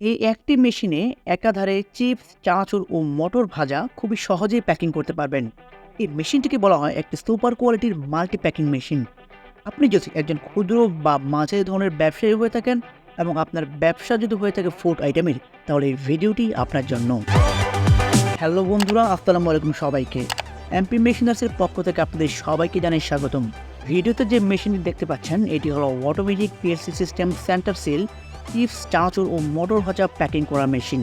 এই একটি মেশিনে একাধারে চিপস, চানাচুর ও মটর ভাজা খুবই সহজেই প্যাকিং করতে পারবেন। এই মেশিনটিকে বলা হয় একটি সুপার কোয়ালিটির মাল্টি প্যাকিং মেশিন। আপনি যদি একজন ক্ষুদ্র বা মাঝারি ধরনের ব্যবসায়ী হয়ে থাকেন এবং আপনার ব্যবসা যদি হয়ে থাকে ফুড আইটেমের, তাহলে এই ভিডিওটি আপনার জন্য। হ্যালো বন্ধুরা, আসসালামু আলাইকুম সবাইকে। এমপি মেশিনার্সের পক্ষ থেকে আপনাদের সবাইকে জানাই স্বাগতম। ভিডিওতে যে মেশিনটি দেখতে পাচ্ছেন এটি হলো automatic PLC system center seal chips, চানাচুর ও মটর ভাজা প্যাকিং করা মেশিন।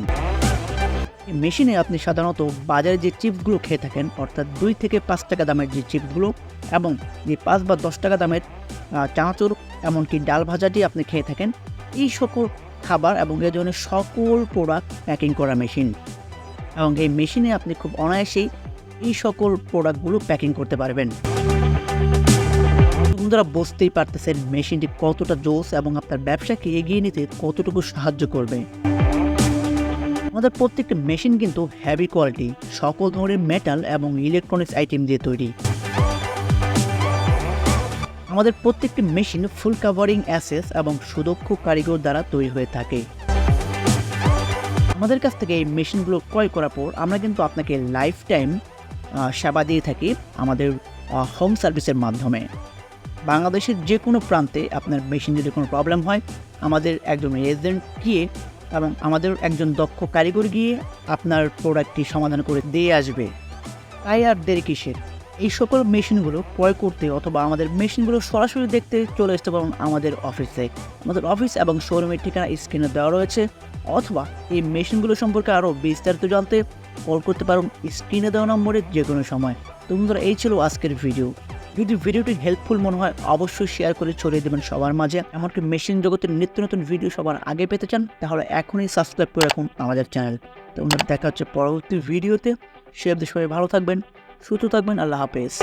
এই মেশিনে আপনি সাধারণত বাজারে যে চিপসগুলো খেয়ে থাকেন, অর্থাৎ 2 থেকে 5 টাকা দামের যে চিপসগুলো এবং যে 5 বা 10 টাকা দামের চানাচুর, এমনকি ডাল ভাজাটি আপনি খেয়ে থাকেন, এই সকল খাবার এবং এ ধরনের সকল প্রোডাক্ট প্যাকিং করা মেশিন। এবং এই মেশিনে আপনি খুব অনায়াসেই এই সকল প্রোডাক্টগুলো প্যাকিং করতে পারবেন। বন্ধুরা, বুঝতেই পারতেছেন মেশিনটি কতটা জোস এবং আপনার ব্যবসাকে এগিয়ে নিতে কতটুকু সাহায্য করবে। আমাদের প্রত্যেকটি মেশিন কিন্তু হেভি কোয়ালিটি, সকল ধরনের মেটাল এবং ইলেকট্রনিক্স আইটেম দিয়ে তৈরি। আমাদের প্রত্যেকটি মেশিন ফুল কাভারিং অ্যাসেস এবং সুদক্ষ কারিগর দ্বারা তৈরি হয়ে থাকে। আমাদের কাছ থেকে এই মেশিনগুলো ক্রয় করার পর আমরা কিন্তু আপনাকে লাইফ টাইম সেবা দিয়ে থাকি আমাদের হোম সার্ভিসের মাধ্যমে। বাংলাদেশের যে কোনো প্রান্তে আপনার মেশিন যদি কোনো প্রবলেম হয়, আমাদের একজন এজেন্ট গিয়ে এবং আমাদের একজন দক্ষ কারিগর গিয়ে আপনার প্রোডাক্টটি সমাধান করে দিয়ে আসবে। তাই আর দেরি কিসের? এই সকল মেশিনগুলো ক্রয় করতে অথবা আমাদের মেশিনগুলো সরাসরি দেখতে চলে আসতে পারুন আমাদের অফিসে। আমাদের অফিস এবং শোরুমের ঠিকানা স্ক্রিনে দেওয়া রয়েছে, অথবা এই মেশিনগুলো সম্পর্কে আরও বিস্তারিত জানতে কল করতে পারুন স্ক্রিনে দেওয়া নম্বরে যে কোনো সময়। তো বন্ধুরা, এই ছিল আজকের ভিডিও। যদি ভিডিওটি হেল্পফুল মনে হয় অবশ্যই শেয়ার করে ছড়িয়ে দেবেন সবার মাঝে। এমনকি মেশিন জগতের নিত্য নতুন ভিডিও সবার আগে পেতে চান, তাহলে এখনই সাবস্ক্রাইব করে রাখুন আমাদের চ্যানেল। তো বন্ধুরা, দেখা হচ্ছে পরবর্তী ভিডিওতে। সে অবধি সবাই ভালো থাকবেন, সুস্থ থাকবেন। আল্লাহ হাফেজ।